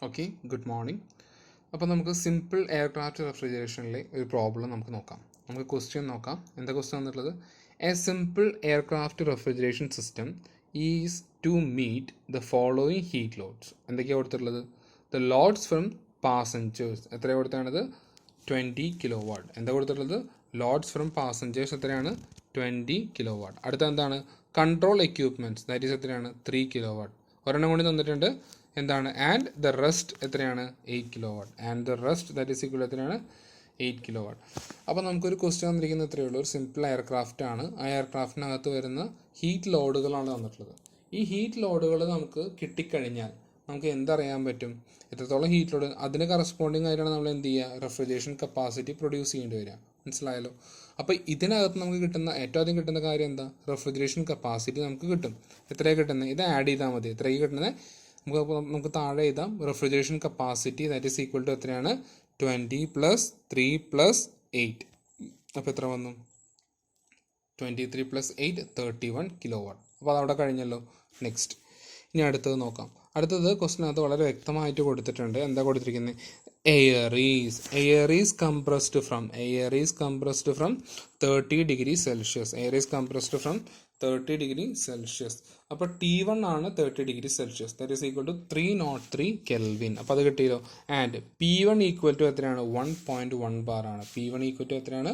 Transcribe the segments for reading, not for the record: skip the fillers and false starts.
Okay, good morning. അപ്പോൾ നമുക്ക് simple aircraft റെഫ്രിജറേഷനിലെ ഒരു പ്രോബ്ലം നമുക്ക് നോക്കാം. നമുക്ക് ക്വസ്റ്റ്യൻ നോക്കാം. എന്താ ക്വസ്റ്റ്യൻ വന്നിട്ടുള്ളത്? A simple aircraft refrigeration system is to meet the following heat loads. എന്തൊക്കെയാണ് കൊടുത്തിട്ടുള്ളത്? ദ ലോഡ്സ് ഫ്രം പാസഞ്ചേഴ്സ് എത്രയാണ് കൊടുത്താണത്? 20 കിലോ വാട്ട്. എന്താ കൊടുത്തിട്ടുള്ളത്? ലോഡ്സ് ഫ്രം പാസഞ്ചേഴ്സ് എത്രയാണ്? 20 കിലോ വാട്ട്. അടുത്ത എന്താണ്? കൺട്രോൾ എക്യൂപ്മെൻറ്റ്സ്, ദാറ്റ് ഈസ് എത്രയാണ്? 3 കിലോ വാട്ട്. ഒരെണ്ണം കൊണ്ട് തന്നിട്ടുണ്ട്. എന്താണ്? ആൻഡ് ദ റെസ്റ്റ് എത്രയാണ്? 8 kilo watt. And the rest that is equal എത്രയാണ്? 8 കിലോ വാട്ട്. അപ്പോൾ നമുക്കൊരു ക്വസ്റ്റ്യൻ വന്നിരിക്കുന്നത് ഇത്രയേ ഉള്ളൂ. ഒരു സിമ്പിൾ എയർക്രാഫ്റ്റ് ആണ്. ആ എയർക്രാഫ്റ്റിനകത്ത് വരുന്ന ഹീറ്റ് ലോഡുകളാണ് തന്നിട്ടുള്ളത്. ഈ ഹീറ്റ് ലോഡുകൾ നമുക്ക് കിട്ടിക്കഴിഞ്ഞാൽ നമുക്ക് എന്തറിയാൻ പറ്റും? എത്രത്തോളം ഹീറ്റ് ലോഡ്, അതിന് കറസ്പോണ്ടിങ് ആയിട്ടാണ് നമ്മൾ എന്ത് ചെയ്യുക? റെഫ്രിജറേഷൻ കപ്പാസിറ്റി പ്രൊഡ്യൂസ് ചെയ്യേണ്ടി വരിക. മനസ്സിലായല്ലോ? അപ്പോൾ ഇതിനകത്ത് നമുക്ക് കിട്ടുന്ന ഏറ്റവും ആദ്യം കിട്ടുന്ന കാര്യം എന്താ? റെഫ്രിജറേഷൻ കപ്പാസിറ്റി നമുക്ക് കിട്ടും. എത്രയാണ് കിട്ടുന്നത്? ഇത് ആഡ് ചെയ്താൽ മതി. എത്രയാണ് കിട്ടുന്നത്? നമുക്ക് താഴെ എഴുതാം. Refrigeration capacity that is equal to എത്രയാണ്? 20 + 3 + 8. അപ്പോൾ എത്ര വന്നു? 23 + 8 31 കിലോ വാട്ട്. അപ്പോൾ അതവിടെ കഴിഞ്ഞല്ലോ. നെക്സ്റ്റ് ഇനി അടുത്തത് നോക്കാം. അടുത്തത് ക്വസ്റ്റിനകത്ത് വളരെ വ്യക്തമായിട്ട് കൊടുത്തിട്ടുണ്ട്. എന്താ കൊടുത്തിരിക്കുന്നത്? Air is compressed from 30 degree celsius. Air is compressed from 30 degree celsius. അപ്പോൾ T1 ആണ് 30 degree celsius. That is equal to 303 kelvin. അപ്പോൾ അത് കിട്ടിയല്ലോ. ആൻഡ് P1 ഈക്വൽ ടു എത്രയാണ്? 1.1 ബാർ ആണ്. P1 ഈക്വൽ ടു എത്രയാണ്?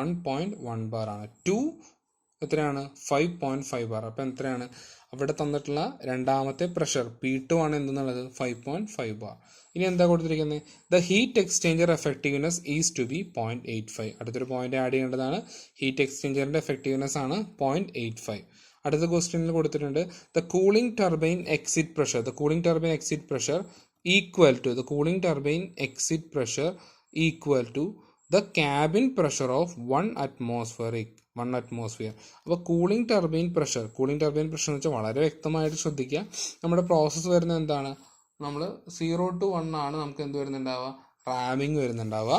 1.1 ബാർ ആണ്. 2 എത്രയാണ്? 5.5 ബാർ. അപ്പോൾ എത്രയാണ്? അവിടെ തന്നിട്ടുള്ള രണ്ടാമത്തെ പ്രഷർ P2 ആണ് എന്തെന്നുള്ളത് 5.5 ബാർ. ഇനി എന്താ കൊടുത്തിരിക്കുന്നത്? The heat exchanger effectiveness is to be 0.85. അടുത്തൊരു പോയിന്റ് ആഡ് ചെയ്യേണ്ടതാണ്. ഹീറ്റ് എക്സ്ചേഞ്ചറിന്റെ എഫക്റ്റീവ്നെസ് ആണ് 0.85. അടുത്ത ക്വസ്റ്റ്യനിൽ കൊടുത്തിട്ടുണ്ട് the cooling turbine exit pressure. The cooling turbine exit pressure equal to the cabin pressure of 1 atmosphere. അപ്പോൾ കൂളിംഗ് ടർബൈൻ പ്രഷർ എന്ന് വെച്ചാൽ വളരെ വ്യക്തമായിട്ട് ശ്രദ്ധിക്കുക. നമ്മുടെ പ്രോസസ്സ് വരുന്നത് എന്താണ്? നമ്മൾ 0 to 1 ആണ് നമുക്ക് എന്ത് വരുന്നുണ്ടാവുക? റാമിങ് വരുന്നുണ്ടാവുക.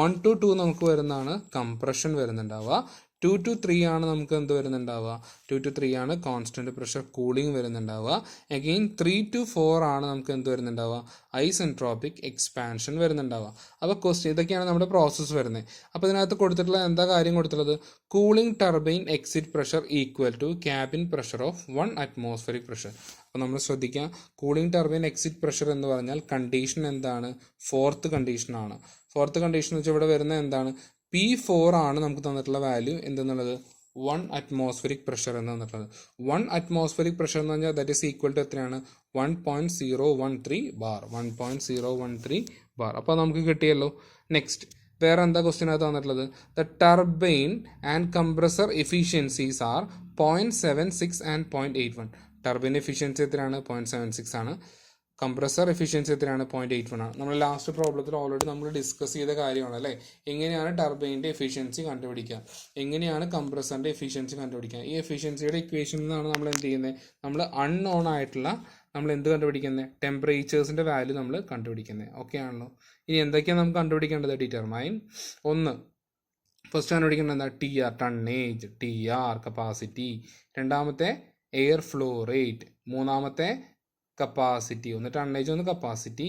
1 to 2 നമുക്ക് വരുന്നതാണ് കംപ്രഷൻ വരുന്നുണ്ടാവുക. 2 to 3 ആണ് നമുക്ക് എന്ത് വരുന്നുണ്ടാവുക? 2 to 3 ആണ് കോൺസ്റ്റന്റ് പ്രഷർ കൂളിംഗ് വരുന്നുണ്ടാവുക. അഗെയിൻ 3 to 4 ആണ് നമുക്ക് എന്ത് വരുന്നുണ്ടാവുക? Isentropic expansion വരുന്നുണ്ടാവുക. അപ്പോൾ ഇതൊക്കെയാണ് നമ്മുടെ പ്രോസസ്സ് വരുന്നത്. അപ്പോൾ ഇതിനകത്ത് കൊടുത്തിട്ടുള്ള എന്താ കാര്യം കൊടുത്തിട്ടുള്ളത്? Cooling turbine exit pressure equal to cabin pressure of 1 atmospheric pressure. അപ്പോൾ നമ്മൾ ശ്രദ്ധിക്കുക, കൂളിംഗ് ടർബൈൻ എക്സിറ്റ് പ്രഷർ എന്ന് പറഞ്ഞാൽ കണ്ടീഷൻ എന്താണ്? ഫോർത്ത് കണ്ടീഷനാണ്. ഫോർത്ത് കണ്ടീഷൻ എന്ന് വെച്ചാൽ ഇവിടെ വരുന്നത് എന്താണ്? P4 ആണ് നമുക്ക് തന്നിട്ടുള്ള വാല്യൂ എന്തെന്നുള്ളത്? 1 അറ്റ്മോസ്ഫിയറിക് പ്രഷർ എന്ന് തന്നിട്ടുള്ളത്. 1 അറ്റ്മോസ്ഫിയറിക് പ്രഷർ എന്ന് പറഞ്ഞാൽ ദാറ്റ് ഈസ് ഈക്വൽ ടു എത്രയാണ്? 1.013 ബാർ. 1.013 ബാർ. അപ്പോൾ നമുക്ക് കിട്ടിയല്ലോ. നെക്സ്റ്റ് വേറെ എന്താ ക്വസ്റ്റ്യനകത്ത് തന്നിട്ടുള്ളത്? The turbine and compressor efficiencies are 0.76 and 0.81. Turbine efficiency എത്രയാണ്? 0.76 ആണ്. കംപ്രസർ എഫിഷ്യൻസി എത്രയാണ്? 0.81 ആണ്. നമ്മൾ ലാസ്റ്റ് പ്രോബ്ലത്തിൽ ഓൾറെഡി നമ്മൾ ഡിസ്കസ് ചെയ്ത കാര്യമാണ് അല്ലേ? എങ്ങനെയാണ് ടർബൈൻ്റെ എഫിഷ്യൻസി കണ്ടുപിടിക്കുക, എങ്ങനെയാണ് കംപ്രസറിൻ്റെ എഫിഷ്യൻസി കണ്ടുപിടിക്കുക. ഈ എഫിഷ്യൻസിയുടെ ഇക്വേഷനിൽ നിന്നാണ് നമ്മൾ എന്ത് ചെയ്യുന്നത്? നമ്മൾ അൺനോൺ ആയിട്ടുള്ള നമ്മൾ എന്ത് കണ്ടുപിടിക്കുന്നത്? ടെമ്പറേച്ചേഴ്സിൻ്റെ വാല്യൂ നമ്മൾ കണ്ടുപിടിക്കുന്നത്. ഓക്കെ ആണല്ലോ? ഇനി എന്തൊക്കെയാണ് നമുക്ക് കണ്ടുപിടിക്കേണ്ടത്? ഡിറ്റർമൈൻ. ഫസ്റ്റ് കണ്ടുപിടിക്കേണ്ടത് എന്താ? TR tonnage, TR capacity. രണ്ടാമത്തെ എയർ ഫ്ലോ റേറ്റ്. മൂന്നാമത്തെ കപ്പാസിറ്റി. ഒന്ന് ടണ്ണേജ്, ഒന്ന് കപ്പാസിറ്റി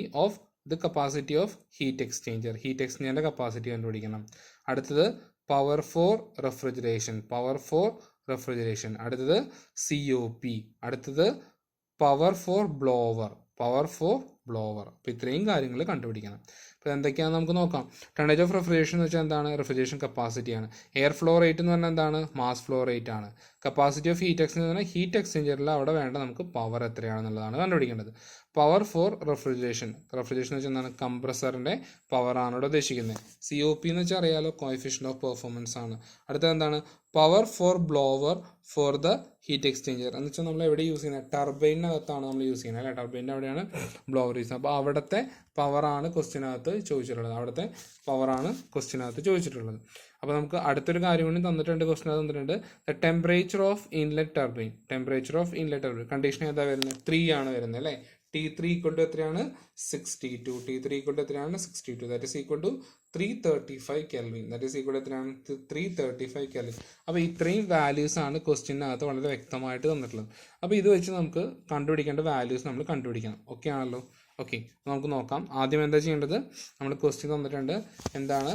ഓഫ് ഹീറ്റ് എക്സ്ചേഞ്ചറിന്റെ കപ്പാസിറ്റി കണ്ടുപിടിക്കണം. അടുത്തത് പവർ ഫോർ റെഫ്രിജറേഷൻ. അടുത്തത് COP. അടുത്തത് പവർ ഫോർ ബ്ലോവർ. അപ്പോൾ ഇത്രയും കാര്യങ്ങൾ കണ്ടുപിടിക്കണം. അപ്പോൾ എന്തൊക്കെയാണ് നമുക്ക് നോക്കാം. ടണ്ണേജ് ഓഫ് റെഫ്രിജറേഷൻ എന്ന് വെച്ചാൽ എന്താണ്? റെഫ്രിജറേഷൻ കപ്പാസിറ്റിയാണ്. എയർ ഫ്ലോ റേറ്റ് എന്ന് പറഞ്ഞാൽ എന്താണ്? മാസ് ഫ്ലോ റേറ്റ് ആണ്. കപ്പാസിറ്റി ഓഫ് ഹീറ്റ് എക്സ്ചേഞ്ചർ എന്ന് പറഞ്ഞാൽ ഹീറ്റ് എക്സ്ചേഞ്ചറിൽ അവിടെ വേണ്ട നമുക്ക് പവർ എത്രയാണെന്നുള്ളതാണ് കണ്ടുപിടിക്കേണ്ടത്. പവർ ഫോർ റെഫ്രിജറേഷൻ എന്ന് വെച്ചാൽ എന്താണ്? കംപ്രസറിൻ്റെ പവർ ആണ് ഇവിടെ ഉദ്ദേശിക്കുന്നത്. COP എന്ന് വെച്ചാൽ അറിയാലോ, കോഎഫിഷ്യന്റ് ഓഫ് പെർഫോമൻസ് ആണ്. അടുത്തത് എന്താണ്? Power for blower for the heat exchanger എന്ന് വെച്ചാൽ നമ്മൾ എവിടെ യൂസ് ചെയ്യുന്നത്? ടർബൈനകത്താണ് നമ്മൾ യൂസ് ചെയ്യുന്നത് അല്ലേ? ടർബൈൻ്റെ അവിടെയാണ് ബ്ലോവർ യൂസ് ചെയ്യുന്നത്. അപ്പോൾ അവിടുത്തെ പവറാണ് ക്വസ്റ്റ്യനകത്ത് ചോദിച്ചിട്ടുള്ളത്. അപ്പോൾ നമുക്ക് അടുത്തൊരു കാര്യം കൂടി തന്നിട്ടുണ്ട്. ക്വസ്റ്റ്യൻ തന്നിട്ടുണ്ട് the temperature of inlet turbine. Condition ഏതാ വരുന്നത്? 3 ആണ് വരുന്നത് അല്ലേ? T3 ഈക്വൽ ടു എത്രയാണ്? 62. That is equal to 335 kelvin. എത്രയാണ്? 335 കെൽവിൻ. അപ്പോൾ ഇത്രയും വാല്യൂസ് ആണ് ക്വസ്റ്റ്യനകത്ത് വളരെ വ്യക്തമായിട്ട് തന്നിട്ടുള്ളത്. അപ്പോൾ ഇത് വെച്ച് നമുക്ക് കണ്ടുപിടിക്കേണ്ട വാല്യൂസ് നമ്മൾ കണ്ടുപിടിക്കണം. ഓക്കെ ആണല്ലോ? ഓക്കെ, നമുക്ക് നോക്കാം. ആദ്യം എന്താ ചെയ്യേണ്ടത്, നമ്മൾ ക്വസ്റ്റ്യൻ തന്നിട്ടുണ്ട് എന്താണ്,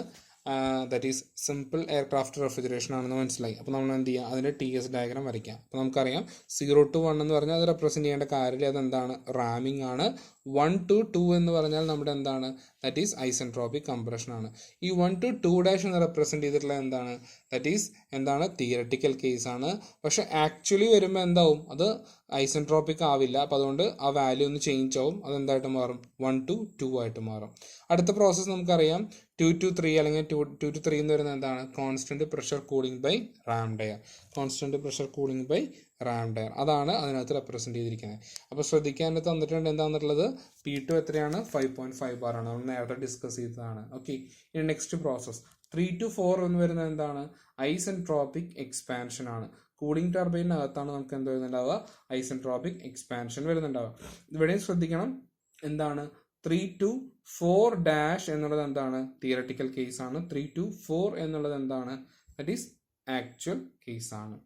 that is simple aircraft refrigeration ആണെന്ന് മനസ്സിലായി. അപ്പോൾ നമ്മൾ എന്ത് ചെയ്യുക, അതിൻ്റെ TS ഡയഗ്രാം വരയ്ക്കാം. അപ്പോൾ നമുക്കറിയാം 0 to 1 എന്ന് പറഞ്ഞാൽ അത് റെപ്രസെൻറ്റ് ചെയ്യേണ്ട കാര്യമില്ല, അതെന്താണ്, റാമിംഗ് ആണ്. 1 to 2 എന്ന് പറഞ്ഞാൽ നമ്മുടെ എന്താണ്, ദാറ്റ് ഈസ് ഐസെൻട്രോപിക് കംപ്രഷൻ ആണ്. ഈ 1 to 2' എന്ന് റെപ്രസെൻറ്റ് ചെയ്തിട്ടുള്ളത് എന്താണ്, ദാറ്റ് ഈസ് എന്താണ്, തിയററ്റിക്കൽ കേസ് ആണ്. പക്ഷെ ആക്ച്വലി വരുമ്പോൾ എന്താവും, അത് ഐസെൻട്രോപിക് ആവില്ല. അപ്പോൾ അതുകൊണ്ട് ആ വാല്യൂ ഒന്ന് ചേഞ്ച് ആവും, അതെന്തായിട്ട് മാറും, 1 to 2 ആയിട്ട് മാറും. അടുത്ത പ്രോസസ്സ് നമുക്കറിയാം 2 to 3 അല്ലെങ്കിൽ 2 to 3 എന്ന് പറയുന്നത് എന്താണ്, constant pressure cooling by rammed air. Constant pressure cooling by rammed air, അതാണ് അതിനകത്ത് റെപ്രസെൻറ്റ് ചെയ്തിരിക്കുന്നത്. അപ്പോൾ ശ്രദ്ധിക്കാൻ തന്നിട്ടുണ്ട് എന്താണെന്നുള്ളത്, P2 എത്രയാണ്, 5.5 ബാർ ആണ്, നമ്മൾ നേരത്തെ ഡിസ്കസ് ചെയ്തതാണ്. ഓക്കെ, ഇനി നെക്സ്റ്റ് പ്രോസസ് 3 to 4 എന്ന് പറയുന്നത് എന്താണ്, ഐസെൻട്രോപിക് എക്സ്പാൻഷൻ ആണ്. കൂളിംഗ് ടർബൈനകത്താണ് നമുക്ക് എന്ത് വരുന്നുണ്ടാവുക, ഐസെൻട്രോപിക് എക്സ്പാൻഷൻ വരുന്നുണ്ടാവുക. ഇവിടെയും ശ്രദ്ധിക്കണം എന്താണ്, 3 to 4' എന്നുള്ളത് എന്താണ്, തിയററ്റിക്കൽ കേസ് ആണ്. 3 to 4 എന്നുള്ളത് എന്താണ്, ദാറ്റ് ഈസ് ആക്ച്വൽ കേസ് ആണ്.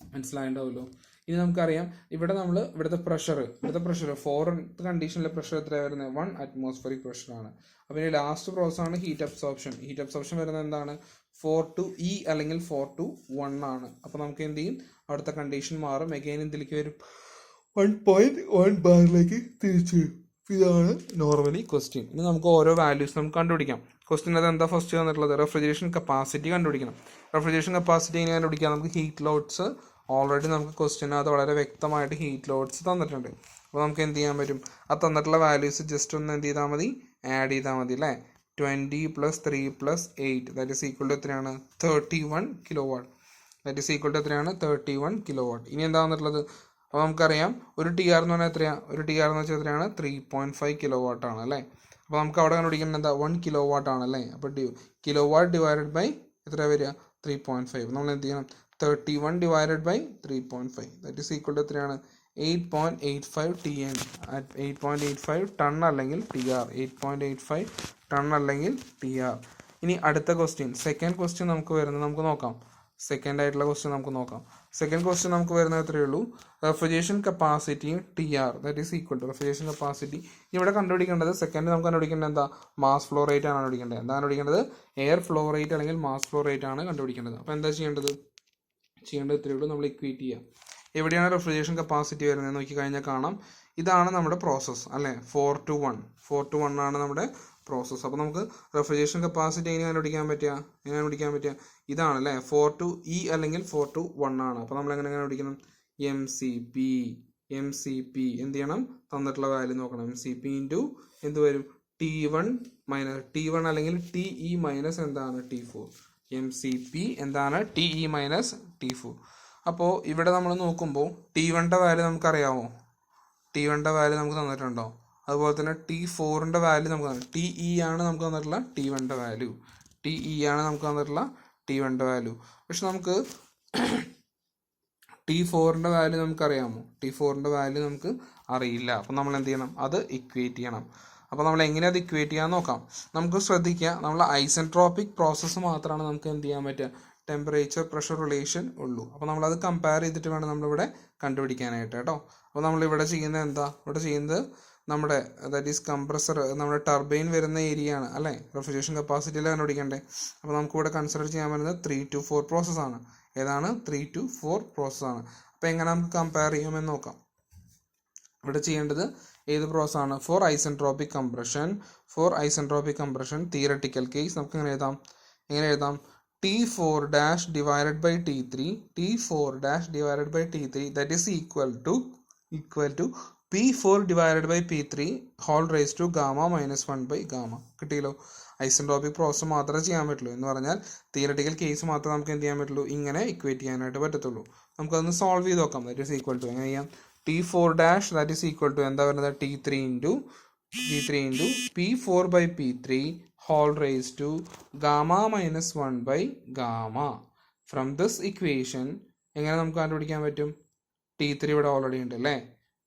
മനസ്സിലായിട്ടുണ്ടാവുമല്ലോ. ഇനി നമുക്കറിയാം ഇവിടുത്തെ പ്രഷർ 4th കണ്ടീഷനിലെ പ്രഷർ എത്രയാണ് വരുന്നത്, 1 atmospheric പ്രഷറാണ്. അപ്പോൾ ഇനി ലാസ്റ്റ് പ്രോസസ് ആണ് ഹീറ്റ് അബ്സോർപ്ഷൻ. ഹീറ്റ് അബ്സോർപ്ഷൻ വരുന്നത് എന്താണ്, 4 to E അല്ലെങ്കിൽ 4 to 1 ആണ്. അപ്പോൾ നമുക്ക് എന്ത് ചെയ്യും, അവിടുത്തെ കണ്ടീഷൻ മാറും, എഗെയിൻ എന്തിലേക്ക് വരും, 1.1 ബാറിലേക്ക് തിരിച്ചു വരും. ഇതാണ് നോർമലി ക്വസ്റ്റ്യൻ. ഇനി നമുക്ക് ഓരോ വാല്യൂസ് നമുക്ക് കണ്ടുപിടിക്കാം. ക്വസ്റ്റ്യൻ അത് എന്താ ഫസ്റ്റ് തന്നിട്ടുള്ളത്, റെഫ്രിജറേഷൻ കപ്പാസിറ്റി കണ്ടുപിടിക്കണം. റെഫ്രിജറേഷൻ കപ്പാസിറ്റി എങ്ങനെ കണ്ടുപിടിക്കാം, നമുക്ക് ഹീറ്റ് ലോഡ്സ് ഓൾറെഡി നമുക്ക് ക്വസ്റ്റ്യനകത്ത് വളരെ വ്യക്തമായിട്ട് ഹീറ്റ് ലോഡ്സ് തന്നിട്ടുണ്ട്. അപ്പോൾ നമുക്ക് എന്ത് ചെയ്യാൻ പറ്റും, ആ തന്നിട്ടുള്ള വാല്യൂസ് ജസ്റ്റ് ഒന്ന് എന്ത് ചെയ്താൽ മതി, ആഡ് ചെയ്താൽ മതി അല്ലേ. 20 + 3 + 8 ദാറ്റ് ഈസ് ഈക്വൽ ടു എത്രയാണ്, 31 kW. That is equal to എത്രയാണ്, 31 kW. ഇനി എന്താ വന്നിട്ടുള്ളത്, അപ്പോൾ നമുക്കറിയാം ഒരു TR എന്ന് പറഞ്ഞാൽ എത്രയാണ്, ഒരു TR എന്ന് വെച്ചാൽ എത്രയാണ്, 3.5 kW ആണ് അല്ലേ. അപ്പോൾ നമുക്ക് അവിടെ കണ്ടുപിടിക്കുന്നത് എന്താ, 1 kW ആണല്ലേ. അപ്പോൾ കിലോവാട്ട് ഡിവൈഡഡ് ബൈ എത്ര വരിക, 3.5. നമ്മൾ എന്ത് ചെയ്യണം, 31 divided by 3.5 that is equal to എത്രയാണ്, 8.85 TN. 8.85 ടൺ അല്ലെങ്കിൽ TR. 8.85 ടൺ അല്ലെങ്കിൽ TR. ഇനി അടുത്ത ക്വസ്റ്റ്യൻ, സെക്കൻഡ് ക്വസ്റ്റ്യൻ നമുക്ക് വരുന്നത്, നമുക്ക് നോക്കാം. സെക്കൻഡ് ആയിട്ടുള്ള ക്വസ്റ്റ്യൻ നമുക്ക് നോക്കാം. സെക്കൻഡ് ക്വസ്റ്റ്യൻ നമുക്ക് വരുന്നത് എത്രയേ ഉള്ളൂ, refrigeration capacity TR that is equal to refrigeration capacity. ഇവിടെ കണ്ടുപിടിക്കേണ്ടത്, സെക്കൻഡ് നമുക്ക് കണ്ടുപിടിക്കേണ്ടത് എന്താ, മാസ് ഫ്ലോ റേറ്റ് ആണ് കണ്ടുപിടിക്കേണ്ടത്. എന്താ കണ്ടുപിടിക്കേണ്ടത്, എയർ ഫ്ലോ റേറ്റ് അല്ലെങ്കിൽ മാസ് ഫ്ലോ റേറ്റ് ആണ് കണ്ടുപിടിക്കേണ്ടത്. അപ്പോൾ എന്താ ചെയ്യേണ്ടത് ഇത്രയേ ഉള്ളൂ, നമ്മൾ ഇക്വേറ്റ് ചെയ്യുക. എവിടെയാണ് റെഫ്രിജറേഷൻ കപ്പാസിറ്റി വരുന്നത് നോക്കി കഴിഞ്ഞാൽ കാണാം, ഇതാണ് നമ്മുടെ പ്രോസസ്സ് അല്ലേ. 4 to 1 ആണ് നമ്മുടെ പ്രോസസ്സ്. അപ്പോൾ നമുക്ക് റെഫ്രിജറേഷൻ കപ്പാസിറ്റി എങ്ങനെ കണ്ടുപിടിക്കാൻ പറ്റുക, ഇതാണ് അല്ലേ, 4 to E അല്ലെങ്കിൽ 4 to 1 ആണ്. അപ്പോൾ നമ്മൾ എങ്ങനെ കണ്ടുപിടിക്കണം, MCP എന്ത് ചെയ്യണം, തന്നിട്ടുള്ള വാല്യൂ നോക്കണം. MCP ഇൻറ്റു എന്ത് വരും, T1 അല്ലെങ്കിൽ TE മൈനസ് എന്താണ്, T4. MCP എന്താണ്, TE മൈനസ് T4. അപ്പോൾ ഇവിടെ നമ്മൾ നോക്കുമ്പോൾ T1ൻ്റെ വാല്യൂ നമുക്കറിയാമോ, T1ൻ്റെ വാല്യൂ നമുക്ക് തന്നിട്ടുണ്ടോ, അതുപോലെ തന്നെ T4ൻ്റെ വാല്യൂ നമുക്ക് TE ആണ് നമുക്ക് തന്നിട്ടുള്ള T1ൻ്റെ വാല്യൂ. TE ആണ് നമുക്ക് തന്നിട്ടുള്ള T1ൻ്റെ വാല്യൂ. പക്ഷെ നമുക്ക് T4ൻ്റെ വാല്യൂ നമുക്കറിയാമോ, T4ൻ്റെ വാല്യൂ നമുക്ക് അറിയില്ല. അപ്പം നമ്മൾ എന്ത് ചെയ്യണം, അത് ഇക്വേറ്റ് ചെയ്യണം. അപ്പോൾ നമ്മൾ എങ്ങനെ അത് ഇക്വേറ്റ് ചെയ്യാൻ നോക്കാം. നമുക്ക് ശ്രദ്ധിക്കുക, നമ്മൾ ഐസെൻട്രോപിക് പ്രോസസ്സ് മാത്രമാണ് നമുക്ക് എന്ത് ചെയ്യാൻ പറ്റുക, ടെമ്പറേച്ചർ പ്രഷർ റിലേഷൻ ഉള്ളൂ. അപ്പോൾ നമ്മളത് കമ്പയർ ചെയ്തിട്ട് വേണം നമ്മളിവിടെ കണ്ടുപിടിക്കാനായിട്ട് കേട്ടോ. അപ്പോൾ നമ്മളിവിടെ ചെയ്യുന്നത് എന്താ, ഇവിടെ ചെയ്യുന്നത് നമ്മുടെ ദാറ്റ് ഈസ് കംപ്രസർ, നമ്മുടെ ടർബൈൻ വരുന്ന ഏരിയ ആണ് അല്ലേ. റെഫ്രിജറേഷൻ കപ്പാസിറ്റിയിൽ കണ്ടുപിടിക്കണ്ടേ. അപ്പോൾ നമുക്കിവിടെ കൺസിഡർ ചെയ്യാൻ പറ്റുന്നത് 3 to 4 പ്രോസസ്സാണ്. ഏതാണ്, 3 to 4 പ്രോസസ്സാണ്. അപ്പോൾ എങ്ങനെ നമുക്ക് കമ്പയർ ചെയ്യാമെന്ന് നോക്കാം. ഇവിടെ ചെയ്യേണ്ടത് ഏത് പ്രോസസ്സാണ്, for isentropic compression theoretical case നമുക്ക് എങ്ങനെ എഴുതാം, T4' divided by T3 that is equal to P4 divided by P3 whole raised to gamma minus 1 by gamma. കിട്ടിയല്ലോ. ഐസെൻട്രോപിക് പ്രോസസ് മാത്രമേ ചെയ്യാൻ പറ്റുള്ളൂ എന്ന് പറഞ്ഞാൽ തിയററ്റിക്കൽ കേസ് മാത്രമേ നമുക്ക് എന്ത് ചെയ്യാൻ പറ്റുള്ളൂ, ഇങ്ങനെ ഇക്വേറ്റ് ചെയ്യാനായിട്ട് പറ്റത്തുള്ളൂ. നമുക്കതൊന്ന് സോൾവ് ചെയ്ത് നോക്കാം. ദാറ്റ് ഈസ് ഈക്വൽ ടു എങ്ങനെ ചെയ്യാം, T4' that is equal to എന്താ വരുന്നത്, T3 into P4 by P3 whole raised to gamma minus 1 by gamma. From this equation എങ്ങനെ നമുക്ക് കണ്ടുപിടിക്കാൻ പറ്റും, T3 ഇവിടെ ഓൾറെഡി ഉണ്ട് അല്ലേ,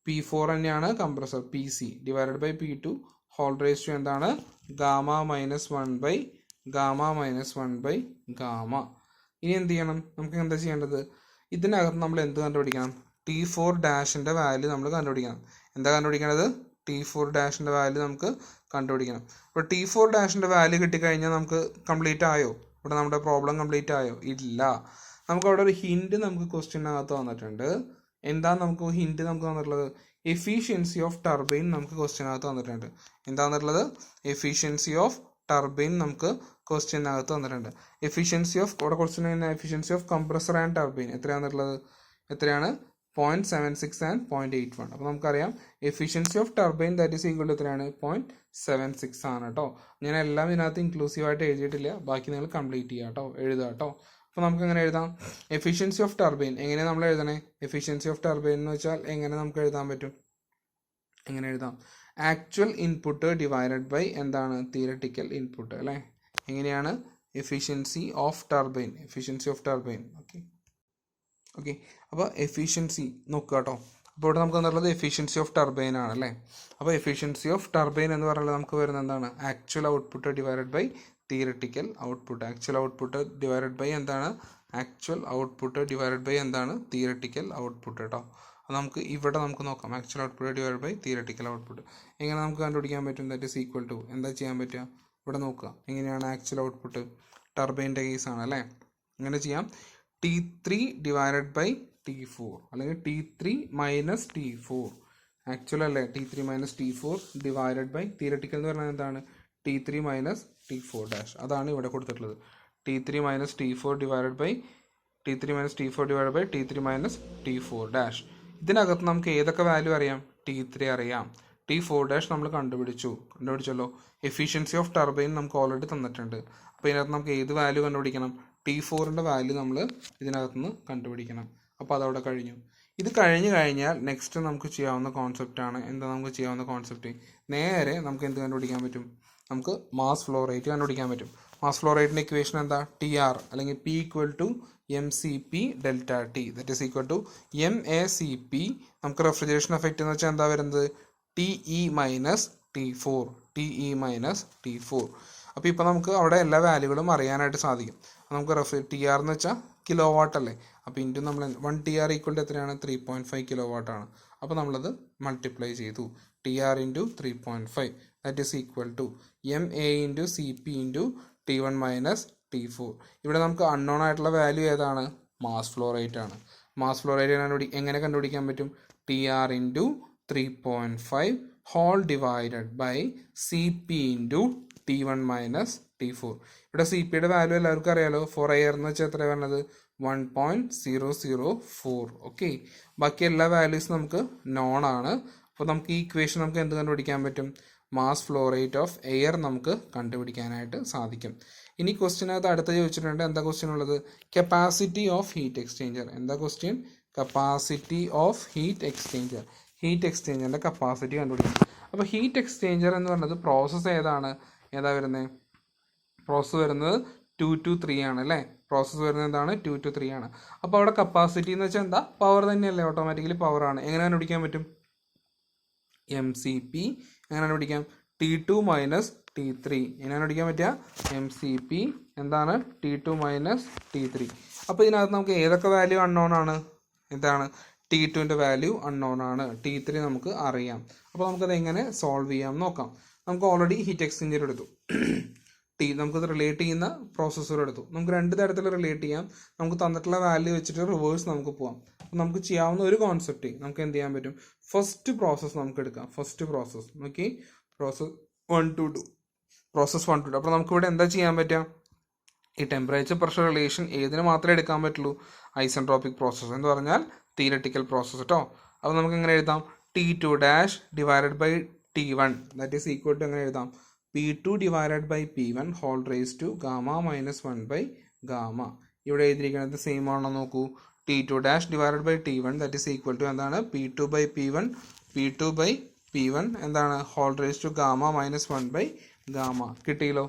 P4 തന്നെയാണ് compressor, PC divided by P2 whole raise to എന്താണ്, ഗാമ മൈനസ് 1 ബൈ ഗാമ. ഇനി എന്ത് ചെയ്യണം, നമുക്ക് എന്താ ചെയ്യേണ്ടത്, ഇതിനകത്ത് നമ്മൾ എന്ത് കണ്ടുപിടിക്കണം, T4' വാല്യൂ നമ്മൾ കണ്ടുപിടിക്കണം. എന്താ കണ്ടുപിടിക്കേണ്ടത്, T4 ഡാഷിൻ്റെ വാല്യൂ നമുക്ക് കണ്ടുപിടിക്കണം. അപ്പോൾ T4 ഡാഷിൻ്റെ വാല്യൂ കിട്ടിക്കഴിഞ്ഞാൽ നമുക്ക് കംപ്ലീറ്റ് ആയോ? ഇവിടെ നമ്മുടെ പ്രോബ്ലം കംപ്ലീറ്റ് ആയോ? ഇല്ല. നമുക്ക് അവിടെ ഒരു ഹിൻറ്റ് നമുക്ക് ക്വസ്റ്റ്യനകത്ത് വന്നിട്ടുണ്ട്. എന്താണ് നമുക്ക് ഹിൻറ്റ് നമുക്ക് തന്നിട്ടുള്ളത്? എഫിഷ്യൻസി ഓഫ് ടർബൈൻ നമുക്ക് ക്വസ്റ്റ്യനകത്ത് വന്നിട്ടുണ്ട്. എന്താണെന്നുള്ളത്? എഫിഷ്യൻസി ഓഫ് ടർബൈൻ നമുക്ക് ക്വസ്റ്റ്യനകത്ത് വന്നിട്ടുണ്ട്. എഫിഷ്യൻസി ഓഫ് ഇവിടെ question efficiency of compressor and turbine എത്രയാണെന്നുള്ളത്? എത്രയാണ്? 0.76 ആൻഡ് 0.81. അപ്പോൾ നമുക്കറിയാം efficiency of turbine that is equal to എത്രയാണ്? 0.76 ആണ് കേട്ടോ. ഞാൻ എല്ലാം ഇതിനകത്ത് ഇൻക്ലൂസീവായിട്ട് എഴുതിയിട്ടില്ല, ബാക്കി നിങ്ങൾ കംപ്ലീറ്റ് ചെയ്യുക കേട്ടോ, എഴുതുക കേട്ടോ. അപ്പോൾ നമുക്ക് എങ്ങനെ എഴുതാം? എഫിഷ്യൻസി ഓഫ് ടർബൈൻ എങ്ങനെയാണ് നമ്മൾ എഴുതണേ? എഫിഷ്യൻസി ഓഫ് ടർബൈൻ എന്ന് വെച്ചാൽ എങ്ങനെ നമുക്ക് എഴുതാൻ പറ്റും? എങ്ങനെ എഴുതാം? ആക്ച്വൽ ഇൻപുട്ട് ഡിവൈഡഡ് ബൈ എന്താണ്? തിയററ്റിക്കൽ ഇൻപുട്ട് അല്ലേ? എങ്ങനെയാണ് efficiency of turbine? Efficiency of turbine okay. അപ്പോൾ എഫിഷ്യൻസി നോക്കുക കേട്ടോ. അപ്പോൾ ഇവിടെ നമുക്ക് എന്നുള്ളത് എഫിഷ്യൻസി ഓഫ് ടർബൈൻ ആണ് അല്ലേ? അപ്പോൾ എഫിഷ്യൻസി ഓഫ് ടർബൈൻ എന്ന് പറയുന്നത് നമുക്ക് വരുന്നത് എന്താണ്? Actual output divided by theoretical output. Actual output divided by എന്താണ്? ആക്ച്വൽ ഔട്ട്പുട്ട് ഡിവൈഡഡ് ബൈ എന്താണ്? തിയററ്റിക്കൽ ഔട്ട്പുട്ട് കേട്ടോ. അത് നമുക്ക് ഇവിടെ നമുക്ക് നോക്കാം. Actual output divide by theoretical output എങ്ങനെ നമുക്ക് കണ്ടുപിടിക്കാൻ പറ്റും? ദാറ്റ് ഈസ് ഈക്വൽ ടു എന്താ ചെയ്യാൻ പറ്റുക? ഇവിടെ നോക്കുക എങ്ങനെയാണ് ആക്ച്വൽ ഔട്ട്പുട്ട്. ടർബൈൻ്റെ കേസാണ് അല്ലേ? ഇങ്ങനെ ചെയ്യാം. T3 ഡിവൈഡഡ് ബൈ T4 അല്ലെങ്കിൽ T3 മൈനസ് T4. ആക്ച്വൽ അല്ലേ? T3 minus T4 divided by theoretical എന്ന് പറഞ്ഞാൽ എന്താണ്? T3 minus T4 dash. അതാണ് ഇവിടെ കൊടുത്തിട്ടുള്ളത്. T3 minus T4 divided by T3 minus T4 divide by T3 minus T4 dash. ഇതിനകത്ത് നമുക്ക് ഏതൊക്കെ വാല്യൂ അറിയാം? T3 അറിയാം. T4 ഡാഷ് നമ്മൾ കണ്ടുപിടിച്ചല്ലോ. എഫിഷ്യൻസി ഓഫ് ടർബൈൻ നമുക്ക് ഓൾറെഡി തന്നിട്ടുണ്ട്. അപ്പോൾ ഇതിനകത്ത് നമുക്ക് ഏത് വാല്യൂ കണ്ടുപിടിക്കണം? T4ൻ്റെ വാല്യൂ നമ്മൾ ഇതിനകത്തുനിന്ന് കണ്ടുപിടിക്കണം. അപ്പോൾ അതവിടെ കഴിഞ്ഞു. ഇത് കഴിഞ്ഞ് കഴിഞ്ഞാൽ നെക്സ്റ്റ് നമുക്ക് ചെയ്യാവുന്ന കോൺസെപ്റ്റാണ്. എന്താ നമുക്ക് ചെയ്യാവുന്ന കോൺസെപ്റ്റ്? നേരെ നമുക്ക് എന്ത് കണ്ടുപിടിക്കാൻ പറ്റും? നമുക്ക് മാസ് ഫ്ലോ റേറ്റ് കണ്ടുപിടിക്കാൻ പറ്റും. മാസ് ഫ്ലോ റേറ്റിൻ്റെ ഇക്വേഷൻ എന്താ? TR അല്ലെങ്കിൽ P equal to MCP delta T that is equal to MACP. നമുക്ക് റെഫ്രിജറേഷൻ എഫക്റ്റ് എന്ന് വെച്ചാൽ എന്താ വരുന്നത്? TE minus T4. TE minus T4. അപ്പോൾ ഇപ്പോൾ നമുക്ക് അവിടെ എല്ലാ വാല്യൂകളും അറിയാനായിട്ട് സാധിക്കും. നമുക്ക് TR എന്ന് വെച്ചാൽ കിലോ വാട്ട് അല്ലേ? അപ്പോൾ ഇൻറ്റു നമ്മൾ 1 TR ഈക്വൽ ടു എത്രയാണ്? 3.5 കിലോ വാട്ടാണ്. അപ്പോൾ നമ്മളത് മൾട്ടിപ്ലൈ ചെയ്തു. TR into 3.5 that is equal to MA into CP into T1 minus T4. ഇവിടെ നമുക്ക് അൺനോൺ ആയിട്ടുള്ള വാല്യൂ ഏതാണ്? മാസ് ഫ്ലോ റേറ്റ് ആണ്. മാസ് ഫ്ലോ റേറ്റ് എങ്ങനെ കണ്ടുപിടിക്കാൻ പറ്റും? TR into 3.5 whole divided by CP into T1 minus T4. ഇവിടെ CPയുടെ value എല്ലാവർക്കും അറിയാലോ. ഫോർ എയർ എന്ന് വെച്ചാൽ എത്ര വരുന്നത്? 1.004. ഓക്കെ. ബാക്കി എല്ലാ വാല്യൂസും നമുക്ക് നോൺ ആണ്. അപ്പോൾ നമുക്ക് ഈ ഇക്വേഷൻ നമുക്ക് എന്ത് കണ്ടുപിടിക്കാൻ പറ്റും? Mass flow rate of air നമുക്ക് കണ്ടുപിടിക്കാനായിട്ട് സാധിക്കും. ഇനി ക്വസ്റ്റ്യനകത്ത് അടുത്ത ചോദിച്ചിട്ടുണ്ട്. എന്താ ക്വസ്റ്റ്യൻ ഉള്ളത്? Capacity of heat exchanger. എന്താ question? Capacity of heat exchanger. Heat എക്സ്ചേഞ്ചറിൻ്റെ കപ്പാസിറ്റി കണ്ടുപിടിക്കും. അപ്പോൾ ഹീറ്റ് എക്സ്ചേഞ്ചർ എന്ന് പറയുന്നത് പ്രോസസ്സ് ഏതാ വരുന്നത്? പ്രോസസ്സ് വരുന്നത് 2 to 3 ആണ് അല്ലേ? പ്രോസസ്സ് വരുന്നത് എന്താണ്? 2 to 3 ആണ്. അപ്പോൾ അവിടെ കപ്പാസിറ്റി എന്ന് വെച്ചാൽ എന്താ? പവർ തന്നെയല്ലേ? ഓട്ടോമാറ്റിക്കലി പവറാണ്. എങ്ങനെ കണ്ടുപിടിക്കാൻ പറ്റും? MCP എങ്ങനെ കണ്ടുപിടിക്കാം? T2 minus T3. എങ്ങനെ കണ്ടുപിടിക്കാൻ പറ്റുക? MCP എന്താണ്? T2 minus T3. അപ്പോൾ ഇതിനകത്ത് നമുക്ക് ഏതൊക്കെ വാല്യൂ അൺനോൺ ആണ്? എന്താണ്? T2ൻ്റെ വാല്യൂ അൺനോൺ ആണ്. T3 നമുക്ക് അറിയാം. അപ്പോൾ നമുക്കത് എങ്ങനെ സോൾവ് ചെയ്യാം നോക്കാം. നമുക്ക് ഓൾറെഡി ഹീറ്റ് എക്സ്ചേഞ്ചർ എടുത്തു. നമുക്കത് റിലേറ്റ് ചെയ്യുന്ന പ്രോസസ്സർ എടുത്തു. നമുക്ക് രണ്ട് തരത്തിൽ റിലേറ്റ് ചെയ്യാം. നമുക്ക് തന്നിട്ടുള്ള വാല്യൂ വെച്ചിട്ട് റിവേഴ്സ് നമുക്ക് പോകാം. അപ്പോൾ നമുക്ക് ചെയ്യാവുന്ന ഒരു കോൺസെപ്റ്റ് നമുക്ക് എന്ത് ചെയ്യാൻ പറ്റും? ഫസ്റ്റ് പ്രോസസ്സ് നമുക്ക് എടുക്കാം. ഫസ്റ്റ് പ്രോസസ്സ് നോക്കി. Process 1 to 2. Process 1 to 2. അപ്പോൾ നമുക്കിവിടെ എന്താ ചെയ്യാൻ പറ്റുക? ഈ ടെമ്പറേച്ചർ പ്രഷർ റിലേഷൻ ഏതിന് മാത്രമേ എടുക്കാൻ പറ്റുള്ളൂ? ഐസെൻട്രോപിക് പ്രോസസ്സ് എന്ന് പറഞ്ഞാൽ തിയററ്റിക്കൽ പ്രോസസ്സ് കേട്ടോ. അപ്പോൾ നമുക്ക് എങ്ങനെ എഴുതാം? T2 dash divided by T1 that is equal to എങ്ങനെ എഴുതാം? P2 divided by P1 whole raise to gamma minus 1 by gamma. ഇവിടെ എഴുതിയിരിക്കുന്നത് സെയിം ആണോ നോക്കൂ. T2 dash divided by T1 that is equal to എന്താണ്? P2 ബൈ P1 എന്താണ്? Whole raise to gamma minus 1 by gamma. കിട്ടിയല്ലോ.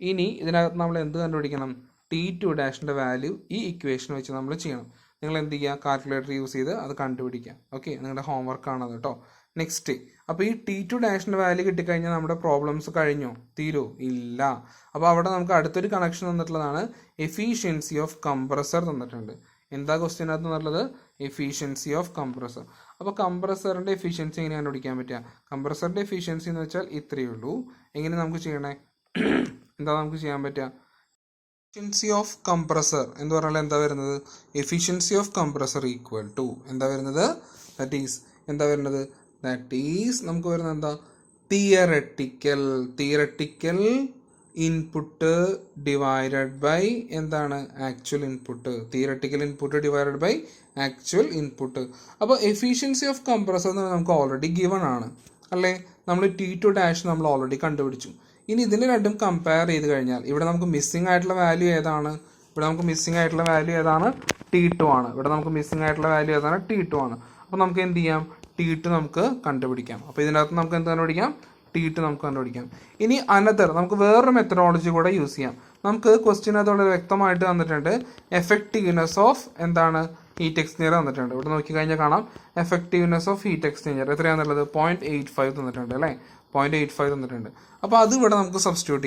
ഇനി ഇതിനകത്ത് നമ്മൾ എന്ത് കണ്ടുപിടിക്കണം? T2 ഡാഷിൻ്റെ വാല്യൂ ഈ ഇക്വേഷൻ വെച്ച് നമ്മൾ ചെയ്യണം. നിങ്ങൾ എന്ത് ചെയ്യുക? കാൽക്കുലേറ്റർ യൂസ് ചെയ്ത് അത് കണ്ടുപിടിക്കുക. ഓക്കെ, നിങ്ങളുടെ ഹോംവർക്കാണത് കേട്ടോ. നെക്സ്റ്റ്, അപ്പോൾ ഈ T2 ഡാഷിൻ്റെ വാല്യൂ കിട്ടിക്കഴിഞ്ഞാൽ നമ്മുടെ പ്രോബ്ലംസ് കഴിഞ്ഞോ? തീരോ? ഇല്ല. അപ്പോൾ അവിടെ നമുക്ക് അടുത്തൊരു കണക്ഷൻ തന്നിട്ടുള്ളതാണ് എഫിഷ്യൻസി ഓഫ് കംപ്രസർ തന്നിട്ടുണ്ട്. എന്താ ക്വസ്റ്റ്യനകത്ത് തന്നിട്ടുള്ളത്? Efficiency of compressor. അപ്പോൾ കംപ്രസറിൻ്റെ എഫിഷ്യൻസി എങ്ങനെ കണ്ടുപിടിക്കാൻ പറ്റുക? കംപ്രസറിൻ്റെ എഫിഷ്യൻസി എന്ന് വെച്ചാൽ ഇത്രയേ ഉള്ളൂ. എങ്ങനെ നമുക്ക് ചെയ്യണേ? എന്താ നമുക്ക് ചെയ്യാൻ പറ്റുക? എഫിഷ്യൻസി ഓഫ് കംപ്രസർ എന്ന് പറഞ്ഞാൽ എന്താ വരുന്നത്? Efficiency of compressor equal to എന്താ വരുന്നത്? ദാറ്റ് ഈസ് നമുക്ക് വരുന്നത് എന്താ? തിയറട്ടിക്കൽ ഇൻപുട്ട് ഡിവൈഡഡ് ബൈ എന്താണ്? Actual input. Theoretical input divided by actual input. അപ്പോൾ എഫിഷ്യൻസി ഓഫ് കംപ്രസർ എന്ന് പറഞ്ഞാൽ നമുക്ക് ഓൾറെഡി ഗിവൺ ആണ് അല്ലേ? നമ്മൾ T2 നമ്മൾ ഓൾറെഡി കണ്ടുപിടിച്ചു. ഇനി ഇതിന് രണ്ടും കമ്പയർ ചെയ്ത് കഴിഞ്ഞാൽ ഇവിടെ നമുക്ക് മിസ്സിംഗ് ആയിട്ടുള്ള വാല്യൂ ഏതാണ്? T2 ആണ്. അപ്പോൾ നമുക്ക് എന്ത് ചെയ്യാം? T2 നമുക്ക് കണ്ടുപിടിക്കാം. അപ്പോൾ ഇതിനകത്ത് നമുക്ക് എന്ത് കണ്ടുപിടിക്കാം? T2 നമുക്ക് കണ്ടുപിടിക്കാം. ഇനി നമുക്ക് വേറൊരു മെത്തഡോളജി കൂടെ യൂസ് ചെയ്യാം. നമുക്ക് ക്വസ്റ്റ്യനകത്ത് വളരെ വ്യക്തമായിട്ട് തന്നിട്ടുണ്ട് എഫക്റ്റീവ്നെസ് ഓഫ് എന്താണ്? ഹീറ്റ് എക്സ്ചേഞ്ചർ തന്നിട്ടുണ്ട്. ഇവിടെ നോക്കിക്കഴിഞ്ഞാൽ കാണാം എഫക്റ്റീവ്നെസ് ഓഫ് ഹീറ്റ് എക്സ്ചേഞ്ചർ എത്രയാണെന്നുള്ളത് 0.85 തന്നിട്ടുണ്ട് അല്ലേ? 0.85 തന്നിട്ടുണ്ട്. അപ്പോൾ അത് ഇവിടെ നമുക്ക് സബ്സ്റ്റിറ്റ്യൂട്ട്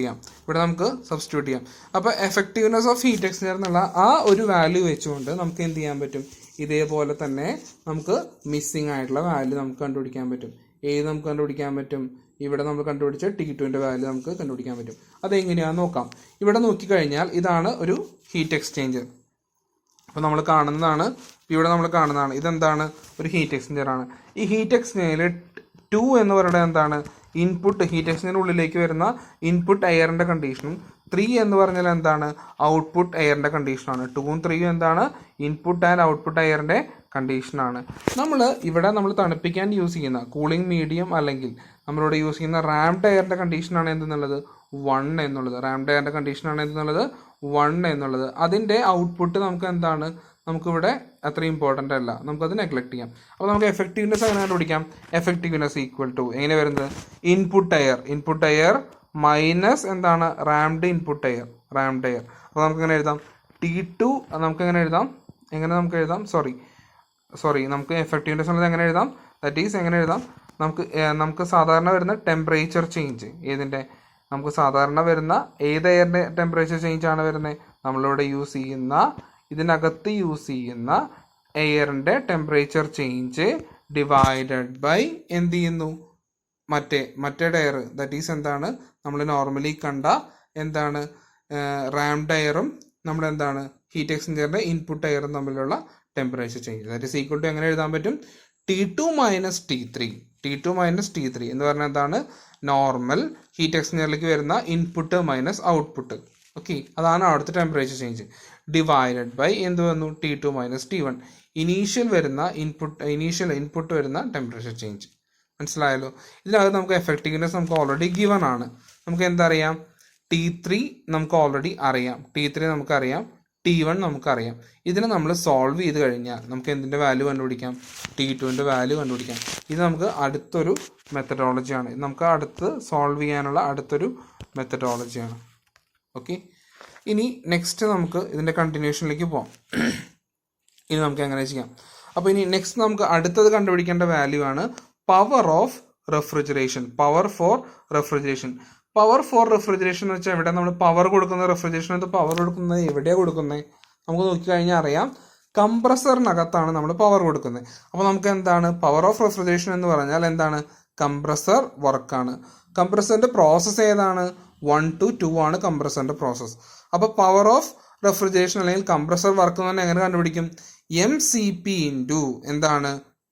ചെയ്യാം. അപ്പോൾ എഫക്റ്റീവ്നെസ് ഓഫ് ഹീറ്റ് എക്സ്ചേഞ്ചർ എന്നുള്ള ആ ഒരു വാല്യൂ വെച്ചുകൊണ്ട് നമുക്ക് എന്ത് ചെയ്യാൻ പറ്റും? ഇതേപോലെ തന്നെ നമുക്ക് മിസ്സിംഗ് ആയിട്ടുള്ള വാല്യൂ നമുക്ക് കണ്ടുപിടിക്കാൻ പറ്റും. ഏത് നമുക്ക് കണ്ടുപിടിക്കാൻ പറ്റും? ഇവിടെ നമ്മൾ കണ്ടുപിടിച്ച T2ൻ്റെ വാല്യൂ നമുക്ക് കണ്ടുപിടിക്കാൻ പറ്റും. അതെങ്ങനെയാണെന്ന് നോക്കാം. ഇവിടെ നോക്കിക്കഴിഞ്ഞാൽ ഇതാണ് ഒരു ഹീറ്റ് എക്സ്ചേഞ്ചർ. അപ്പോൾ ഇവിടെ നമ്മൾ കാണുന്നതാണ് ഇതെന്താണ്? ഒരു ഹീറ്റ് എക്സ്ചേഞ്ചർ ആണ്. ഈ ഹീറ്റ് എക്സ്ചേഞ്ചറിൽ 2 എന്ന് പറയുന്നത് എന്താണ്? ഇൻപുട്ട് ഹീറ്റ് എക്സ്ചേഞ്ചറിൻ്റെ ഉള്ളിലേക്ക് വരുന്ന ഇൻപുട്ട് എയറിൻ്റെ കണ്ടീഷനും 3 എന്ന് പറഞ്ഞാൽ എന്താണ്? ഔട്ട്പുട്ട് എയറിൻ്റെ കണ്ടീഷനാണ്. 2ഉം 3ഉം എന്താണ്? ഇൻപുട്ട് ആൻഡ് ഔട്ട്പുട്ട് എയറിൻ്റെ കണ്ടീഷനാണ്. നമ്മൾ തണുപ്പിക്കാൻ യൂസ് ചെയ്യുന്ന കൂളിംഗ് മീഡിയം അല്ലെങ്കിൽ നമ്മളിവിടെ യൂസ് ചെയ്യുന്ന റാംഡ് എയറിൻ്റെ കണ്ടീഷനാണ് എന്തെന്നുള്ളത് 1 എന്നുള്ളത്. അതിൻ്റെ ഔട്ട്പുട്ട് നമുക്ക് എന്താണ്? നമുക്കിവിടെ അത്ര ഇമ്പോർട്ടൻ്റ് അല്ല, നമുക്കത് നെഗ്ലക്ട് ചെയ്യാം. അപ്പോൾ നമുക്ക് എഫക്റ്റീവ്നെസ് എങ്ങനെ കണ്ടുപിടിക്കാം? എഫക്റ്റീവ്നെസ് ഈക്വൽ ടു എങ്ങനെ വരുന്നത്? ഇൻപുട്ട് എയർ മൈനസ് എന്താണ്? Rammed input air. അപ്പോൾ നമുക്ക് എങ്ങനെ എഴുതാം? T2 നമുക്ക് എഫക്റ്റീവ്നെസ് ഉള്ളത് എങ്ങനെ എഴുതാം? നമുക്ക് സാധാരണ വരുന്ന ടെമ്പറേച്ചർ ചേഞ്ച് ഏത് എയറിൻ്റെ ടെമ്പറേച്ചർ ചേഞ്ച് ആണ് വരുന്നത്? നമ്മളിവിടെ ഇതിനകത്ത് യൂസ് ചെയ്യുന്ന എയറിൻ്റെ ടെമ്പറേച്ചർ ചേഞ്ച് ഡിവൈഡഡ് ബൈ എന്ത് ചെയ്യുന്നു? മറ്റേ എയർ ദാറ്റ് ഈസ് എന്താണ്? നമ്മൾ നോർമലി കണ്ട എന്താണ്? റാംഡ് എയറും നമ്മളെന്താണ്? ഹീറ്റ് എക്സ്ചേഞ്ചറിൻ്റെ ഇൻപുട്ട് എയറും തമ്മിലുള്ള temperature change that is equal to എങ്ങനെ എഴുതാൻ പറ്റും? T2 മൈനസ് T3 എന്ന് പറഞ്ഞാൽ എന്താണ്? നോർമൽ ഹീറ്റ് എക്സ്ചേഞ്ചറിലേക്ക് വരുന്ന ഇൻപുട്ട് മൈനസ് ഔട്ട്പുട്ട്. ഓക്കെ, അതാണ് അവിടുത്തെ ടെമ്പറേച്ചർ ചേഞ്ച് ഡിവൈഡഡ് ബൈ എന്ത് വന്നു? T2 minus T1 initial input വരുന്ന ടെമ്പറേച്ചർ ചേഞ്ച്. മനസ്സിലായല്ലോ? ഇതിനകത്ത് നമുക്ക് എഫക്റ്റീവ്നെസ് നമുക്ക് ഓൾറെഡി ഗിവൺ ആണ്. നമുക്ക് എന്തറിയാം? T3 നമുക്ക് ഓൾറെഡി അറിയാം. T1 നമുക്കറിയാം. ഇതിനെ നമ്മൾ സോൾവ് ചെയ്ത് കഴിഞ്ഞാൽ നമുക്ക് എന്തിൻ്റെ വാല്യൂ കണ്ടുപിടിക്കാം? T2ൻ്റെ വാല്യൂ കണ്ടുപിടിക്കാം. ഇത് നമുക്ക് അടുത്തൊരു മെത്തഡോളജിയാണ്. നമുക്ക് അടുത്ത് സോൾവ് ചെയ്യാനുള്ള അടുത്തൊരു മെത്തഡോളജിയാണ്. ഓക്കെ, ഇനി നെക്സ്റ്റ് നമുക്ക് ഇതിൻ്റെ കണ്ടിന്യൂഷനിലേക്ക് പോകാം. ഇനി നമുക്ക് എങ്ങനെ ചെയ്യാം? അപ്പോൾ ഇനി നെക്സ്റ്റ് നമുക്ക് അടുത്തത് കണ്ടുപിടിക്കേണ്ട വാല്യൂ ആണ് പവർ ഫോർ റെഫ്രിജറേഷൻ എന്ന് വെച്ചാൽ ഇവിടെ നമ്മൾ പവർ കൊടുക്കുന്ന റെഫ്രിജറേഷനകത്ത് പവർ കൊടുക്കുന്നത് എവിടെയാണ് കൊടുക്കുന്നത്? നമുക്ക് നോക്കിക്കഴിഞ്ഞാൽ അറിയാം, കംപ്രസറിനകത്താണ് നമ്മൾ പവർ കൊടുക്കുന്നത്. അപ്പോൾ നമുക്ക് എന്താണ് പവർ ഓഫ് റെഫ്രിജറേഷൻ എന്ന് പറഞ്ഞാൽ എന്താണ്? കംപ്രസർ വർക്കാണ്. കംപ്രസറിൻ്റെ പ്രോസസ്സ് ഏതാണ്? 1 to 2 ആണ് കംപ്രസറിൻ്റെ പ്രോസസ്സ്. അപ്പോൾ പവർ ഓഫ് റെഫ്രിജറേഷൻ അല്ലെങ്കിൽ കംപ്രസർ വർക്ക് എന്ന് പറഞ്ഞാൽ എങ്ങനെ കണ്ടുപിടിക്കും? MCP ഇൻറ്റു എന്താണ്?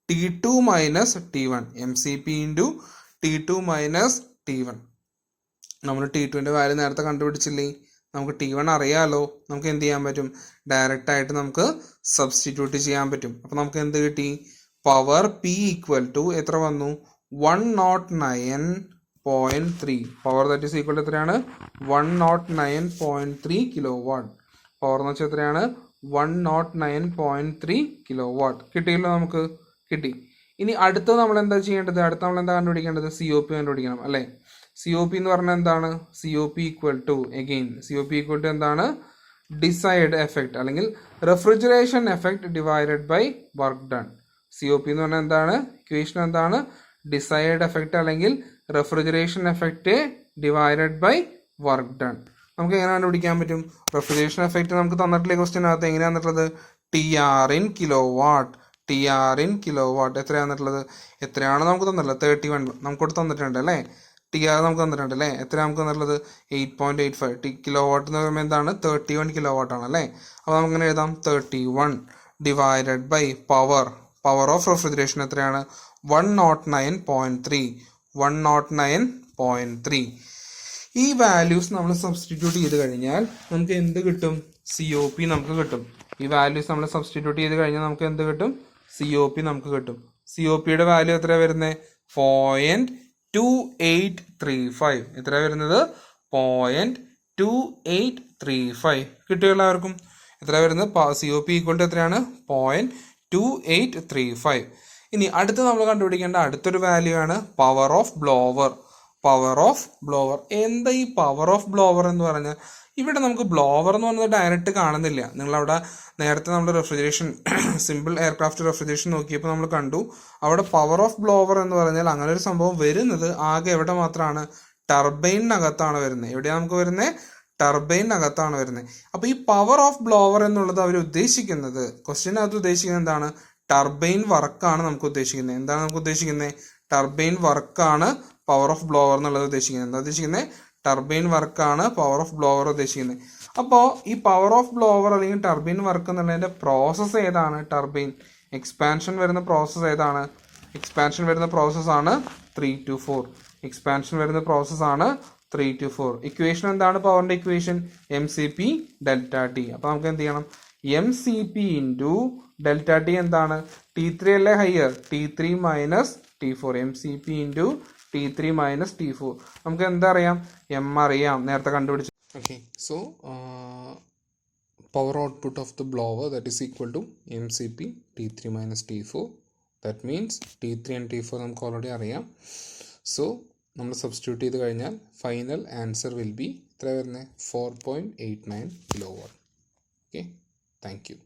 T2 minus T1. നമ്മൾ T2ൻ്റെ വാല്യൂ നേരത്തെ കണ്ടുപിടിച്ചില്ലേ? നമുക്ക് T1 അറിയാമല്ലോ. നമുക്ക് എന്ത് ചെയ്യാൻ പറ്റും? ഡയറക്റ്റ് ആയിട്ട് നമുക്ക് സബ്സ്റ്റിറ്റ്യൂട്ട് ചെയ്യാൻ പറ്റും. അപ്പോൾ നമുക്ക് എന്ത് കിട്ടി? പവർ P ഈക്വൽ ടു എത്ര വന്നു? 109.3. Power that is equal to എത്രയാണ്? 109.3 കിലോ വാട്ട്. പവർ എന്ന് വെച്ചാൽ എത്രയാണ്? 109.3 കിലോ വാട്ട്. കിട്ടിയല്ലോ, നമുക്ക് കിട്ടി. ഇനി അടുത്ത നമ്മൾ എന്താ ചെയ്യേണ്ടത്? കണ്ടുപിടിക്കേണ്ടത്? COP കണ്ടുപിടിക്കണം അല്ലേ? COP എന്ന് പറഞ്ഞാൽ എന്താണ്? COP ഈക്വൽ ടു എന്താണ്? ഡിസൈഡ് എഫക്റ്റ് അല്ലെങ്കിൽ refrigeration effect divided by work done. COP എന്ന് പറഞ്ഞാൽ എന്താണ്? ഇക്വേഷൻ എന്താണ്? ഡിസൈഡ് എഫക്റ്റ് അല്ലെങ്കിൽ refrigeration effect divided by work done. നമുക്ക് എങ്ങനെ കണ്ടുപിടിക്കാൻ പറ്റും? റെഫ്രിജറേഷൻ എഫക്റ്റ് നമുക്ക് തന്നിട്ടുള്ള ക്വസ്റ്റ്യനകത്ത് എങ്ങനെയാണ് തന്നിട്ടുള്ളത്? TR in kilowatt. T R in kilowatt എത്രയാണെന്നുള്ളത് എത്രയാണ് നമുക്ക് തന്നിട്ടുള്ളത് 31 നമുക്കോട്ട് തന്നിട്ടുണ്ട് അല്ലേ. ടി ആർ നമുക്ക് തന്നിട്ടുണ്ട് അല്ലേ. എത്ര നമുക്ക് തന്നിട്ടുള്ളത് 8.85 കിലോ വാട്ട് എന്ന് പറയുമ്പോൾ എന്താണ് 31 കിലോ വാട്ട് ആണ് അല്ലേ. അപ്പോൾ നമുക്കിങ്ങനെ എഴുതാം 31 divided by power of refrigeration എത്രയാണ് 109.3 109.3. ഈ വാല്യൂസ് നമ്മൾ സബ്സ്റ്റിറ്റ്യൂട്ട് ചെയ്ത് കഴിഞ്ഞാൽ നമുക്ക് എന്ത് കിട്ടും COP നമുക്ക് കിട്ടും. ഈ വാല്യൂസ് നമ്മൾ സബ്സ്റ്റിറ്റ്യൂട്ട് ചെയ്ത് കഴിഞ്ഞാൽ നമുക്ക് എന്ത് കിട്ടും COP നമുക്ക് കിട്ടും. COPയുടെ വാല്യൂ എത്ര വരുന്നത് 0.2835 എത്ര വരുന്നത് 0.2835 കിട്ടിയോ എല്ലാവർക്കും. എത്ര വരുന്നത് COP ഈക്വൽ ടു എത്രയാണ് 0.2835. ഇനി അടുത്ത് നമ്മൾ കണ്ടുപിടിക്കേണ്ട അടുത്തൊരു വാല്യൂ ആണ് പവർ ഓഫ് ബ്ലോവർ. എന്താ ഈ പവർ ഓഫ് ബ്ലോവർ എന്ന് പറഞ്ഞാൽ ഇവിടെ നമുക്ക് ബ്ലോവർ എന്ന് പറയുന്നത് ഡയറക്റ്റ് കാണുന്നില്ല. നിങ്ങളവിടെ നേരത്തെ നമ്മൾ റെഫ്രിജറേഷൻ സിമ്പിൾ എയർക്രാഫ്റ്റ് റെഫ്രിജറേഷൻ നോക്കിയപ്പോൾ നമ്മൾ കണ്ടു അവിടെ പവർ ഓഫ് ബ്ലോവർ എന്ന് പറഞ്ഞാൽ അങ്ങനെ ഒരു സംഭവം വരുന്നത് ആകെ എവിടെ മാത്രമാണ് ടർബൈനകത്താണ് വരുന്നത്. എവിടെയാണ് നമുക്ക് വരുന്നത് ടർബൈനകത്താണ് വരുന്നത്. അപ്പോൾ ഈ പവർ ഓഫ് ബ്ലോവർ എന്നുള്ളത് അവർ ഉദ്ദേശിക്കുന്നത് ക്വസ്റ്റ്യനകത്ത് ഉദ്ദേശിക്കുന്നത് എന്താണ് ടർബൈൻ വർക്കാണ് നമുക്ക് ഉദ്ദേശിക്കുന്നത്. എന്താണ് നമുക്ക് ഉദ്ദേശിക്കുന്നത് ടർബൈൻ വർക്കാണ് പവർ ഓഫ് ബ്ലോവർ എന്നുള്ളത് ഉദ്ദേശിക്കുന്നത്. എന്താ ഉദ്ദേശിക്കുന്നത് ടർബൈൻ വർക്കാണ് പവർ ഓഫ് ബ്ലോവർ ഉദ്ദേശിക്കുന്നത്. അപ്പോൾ ഈ പവർ ഓഫ് ബ്ലോവർ അല്ലെങ്കിൽ ടർബൈൻ വർക്ക് എന്നുള്ളതിൻ്റെ പ്രോസസ്സ് ഏതാണ് ടർബൈൻ എക്സ്പാൻഷൻ വരുന്ന പ്രോസസ്സ് ഏതാണ് എക്സ്പാൻഷൻ വരുന്ന പ്രോസസ്സാണ് 3 to 4 എക്സ്പാൻഷൻ വരുന്ന പ്രോസസ്സാണ് 3 to 4. ഇക്വേഷൻ എന്താണ് പവറിൻ്റെ ഇക്വേഷൻ MCP ഡെൽറ്റ ടി. അപ്പോൾ നമുക്ക് എന്ത് ചെയ്യണം MCP ഇൻറ്റു ഡെൽറ്റ ടി എന്താണ് T3 അല്ലേ higher T3 minus T4 MCP into T3 minus T4 നമുക്ക് എന്താ അറിയാം M അറിയാം നേരത്തെ കണ്ടുപിടിച്ചു. Okay so power output of the blower that is equal to MCP T3 minus T4 that means T3 and T4 നമുക്ക് already അറിയാം. So നമ്മൾ substitute ചെയ്ത് കഴിഞ്ഞാൽ ഫൈനൽ ആൻസർ വിൽ ബി എത്ര വരുന്നത് 4.89 kilo watt. Okay thank you.